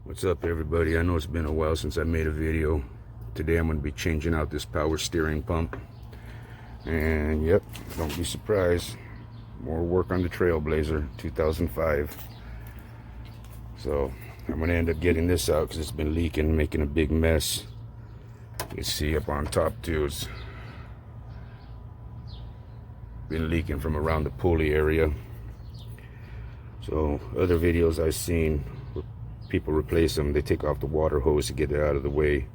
What's up, everybody? I know it's been a while since I made a video. Today I'm going to be changing out this power steering pump. And yep, don't be surprised. More work on the Trailblazer 2005. So I'm going to end up getting this out because it's been leaking, making a big mess. You can see up on top too, it's been leaking from around the pulley area. So other videos I've seen, people replace them, they take off the water hose to get it out of the way.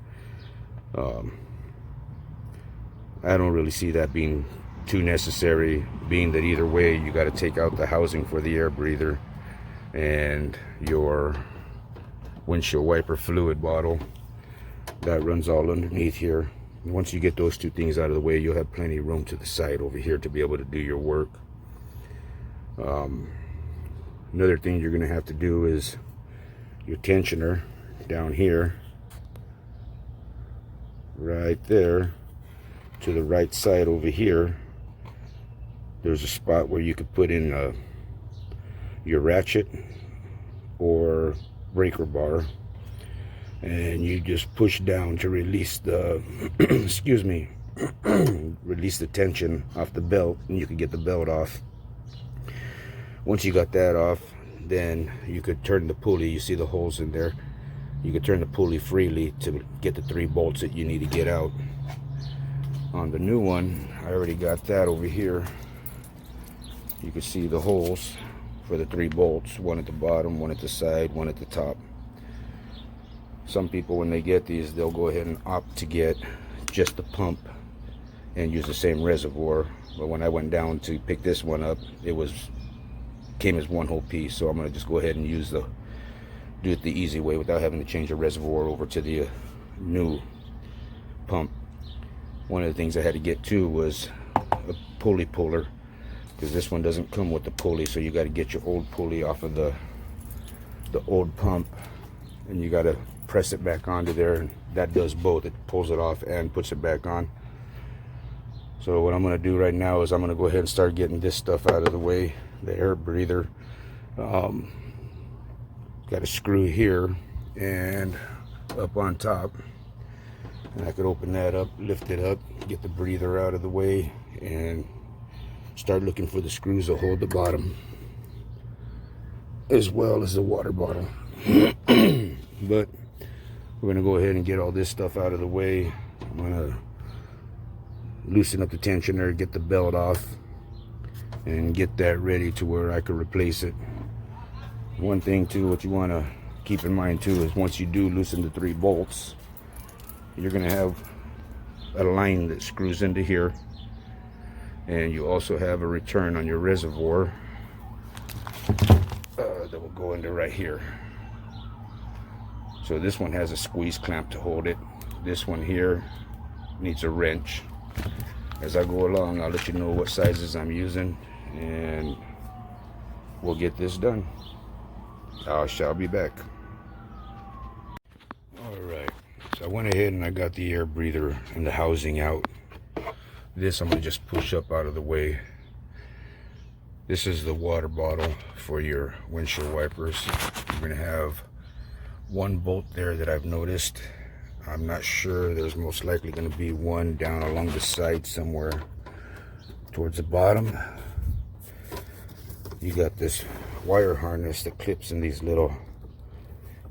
I don't really see that being too necessary, being that either way you got to take out the housing for the air breather and your windshield wiper fluid bottle that runs all underneath here. Once you get those two things out of the way, you'll have plenty of room to the side over here to be able to do your work. Another thing you're going to have to do is your tensioner down here, right there, to the right side over here. There's a spot where you could put in your ratchet or breaker bar, and you just push down to release the excuse me, release the tension off the belt, and you can get the belt off. Once you got that off, then you could turn the pulley. You see the holes in there. You could turn the pulley freely to get the 3 bolts that you need to get out. On the new one, I already got that over here. You can see the holes for the 3 bolts, one at the bottom, one at the side, one at the top. Some people, when they get these, they'll go ahead and opt to get just the pump and use the same reservoir. But when I went down to pick this one up, it came as one whole piece. So I'm going to just go ahead and do it the easy way without having to change the reservoir over to the new pump. One of the things I had to get too was a pulley puller, because this one doesn't come with the pulley. So you got to get your old pulley off of the old pump, and you got to press it back onto there, and that does both. It pulls it off and puts it back on. So what I'm going to do right now is I'm going to go ahead and start getting this stuff out of the way. The air breather, got a screw here and up on top, and I could open that up, lift it up, get the breather out of the way, and start looking for the screws that hold the bottom as well as the water bottle. But we're going to go ahead and get all this stuff out of the way. I'm going to loosen up the tensioner, get the belt off, and get that ready to where I could replace it. One thing too, what you want to keep in mind too, is once you do loosen the 3 bolts, you're going to have a line that screws into here, and you also have a return on your reservoir that will go into right here. So this one has a squeeze clamp to hold it. This one here needs a wrench. As I go along, I'll let you know what sizes I'm using, and we'll get this done. I shall be back. Alright, so I went ahead and I got the air breather and the housing out. This I'm going to just push up out of the way. This is the water bottle for your windshield wipers. You're going to have 1 bolt there that I've noticed. I'm not sure. There's most likely going to be one down along the side somewhere towards the bottom. You got this wire harness that clips in these little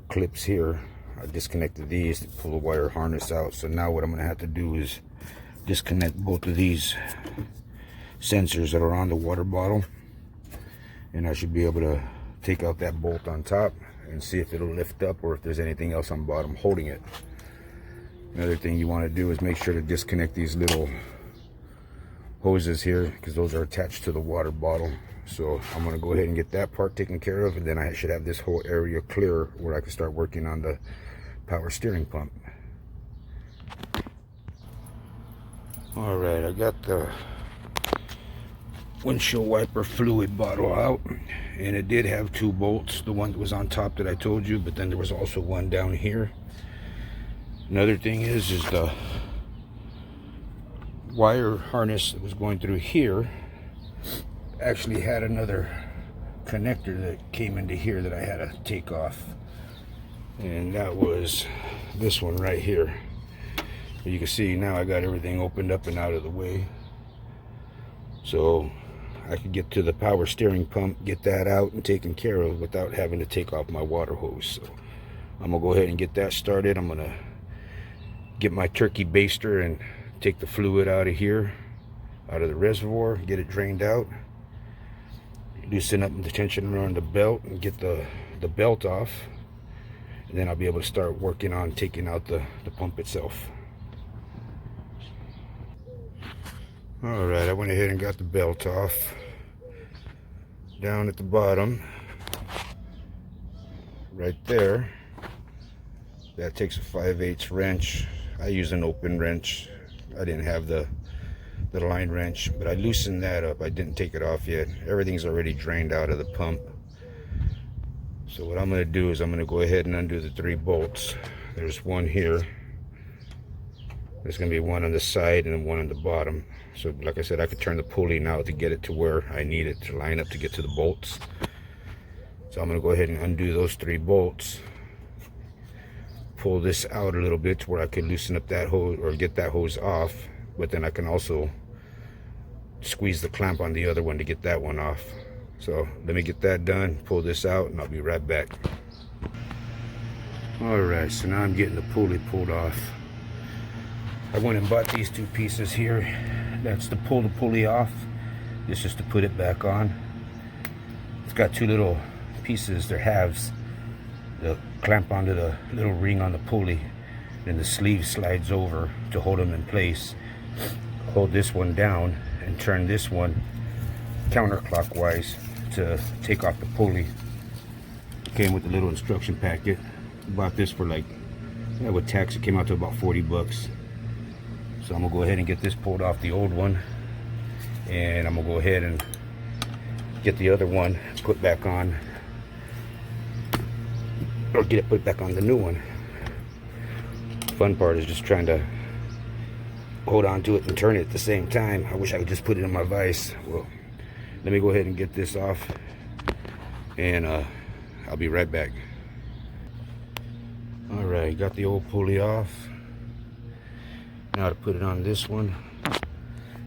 clips here. I disconnected these to pull the wire harness out. So now what I'm going to have to do is disconnect both of these sensors that are on the water bottle, and I should be able to take out that bolt on top and see if it'll lift up or if there's anything else on bottom holding it. Another thing you want to do is make sure to disconnect these little hoses here, because those are attached to the water bottle. So I'm going to go ahead and get that part taken care of, and then I should have this whole area clear where I can start working on the power steering pump. Alright, I got the windshield wiper fluid bottle out, and it did have 2 bolts. The one that was on top that I told you, but then there was also one down here. Another thing is the wire harness that was going through here actually had another connector that came into here that I had to take off. And that was this one right here. You can see now I got everything opened up and out of the way, so I could get to the power steering pump, get that out and taken care of without having to take off my water hose. So I'm gonna go ahead and get that started. I'm gonna get my turkey baster and take the fluid out of here, out of the reservoir, get it drained out, loosen up the tension around the belt and get the belt off, and then I'll be able to start working on taking out the pump itself. Alright, I went ahead and got the belt off. Down at the bottom, right there, that takes a 5/8 wrench. I use an open wrench. I didn't have the line wrench, but I loosened that up. I didn't take it off yet. Everything's already drained out of the pump. So what I'm going to do is I'm going to go ahead and undo the 3 bolts. There's one here. There's going to be one on the side and one on the bottom. So like I said, I could turn the pulley now to get it to where I need it to line up to get to the bolts. So I'm going to go ahead and undo those 3 bolts. Pull this out a little bit to where I can loosen up that hose or get that hose off. But then I can also squeeze the clamp on the other one to get that one off. So let me get that done, pull this out, and I'll be right back. Alright, so now I'm getting the pulley pulled off. I went and bought these 2 pieces here. That's to pull the pulley off. This is to put it back on. It's got 2 little pieces, they're halves. They'll clamp onto the little ring on the pulley. Then the sleeve slides over to hold them in place. Hold this one down and turn this one counterclockwise to take off the pulley. Came with a little instruction packet. Bought this for like, with tax it came out to about 40 bucks. So I'm gonna go ahead and get this pulled off the old one, and I'm gonna go ahead and get the other one put back on, or get it put back on the new one. The fun part is just trying to hold on to it and turn it at the same time. I wish I could just put it in my vise. Well, let me go ahead and get this off, and I'll be right back. Alright, got the old pulley off. Now to put it on this one.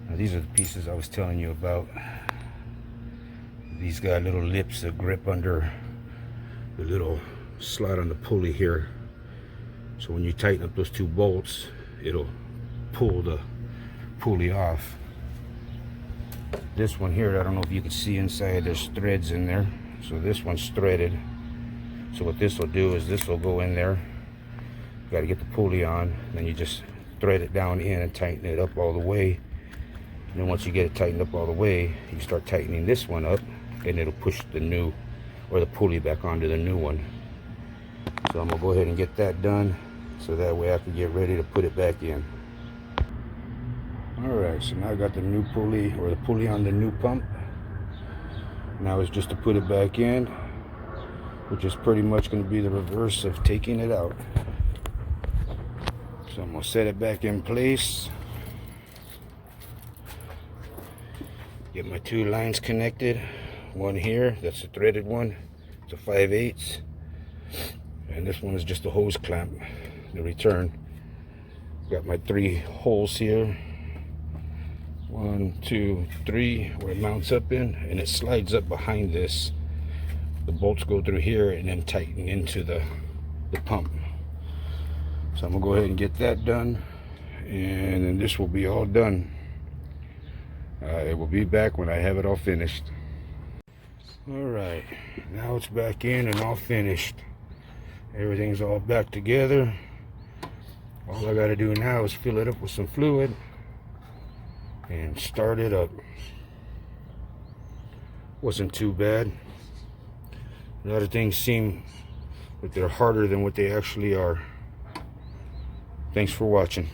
Now these are the pieces I was telling you about. These got little lips that grip under the little slot on the pulley here. So when you tighten up those 2 bolts, it'll pull the pulley off. This one here, I don't know if you can see inside, there's threads in there. So this one's threaded. So what this will do is this will go in there. You got to get the pulley on, then you just thread it down in and tighten it up all the way. And then once you get it tightened up all the way, you start tightening this one up, and it'll push the new, or the pulley back onto the new one. So I'm gonna go ahead and get that done, so that way I can get ready to put it back in. Alright, so now I got the new pulley, or the pulley on the new pump. Now it's just to put it back in, which is pretty much going to be the reverse of taking it out. So I'm going to set it back in place. Get my 2 lines connected. One here, that's the threaded one. It's a 5/8. And this one is just a hose clamp, the return. Got my 3 holes here. 1, 2, 3, where it mounts up in, and it slides up behind this. The bolts go through here and then tighten into the pump. So I'm gonna go ahead and get that done, and then this will be all done. It will be back when I have it all finished. Alright, now it's back in and all finished. Everything's all back together. All I gotta do now is fill it up with some fluid and start it up. Wasn't too bad. A lot of things seem like they're harder than what they actually are. Thanks for watching.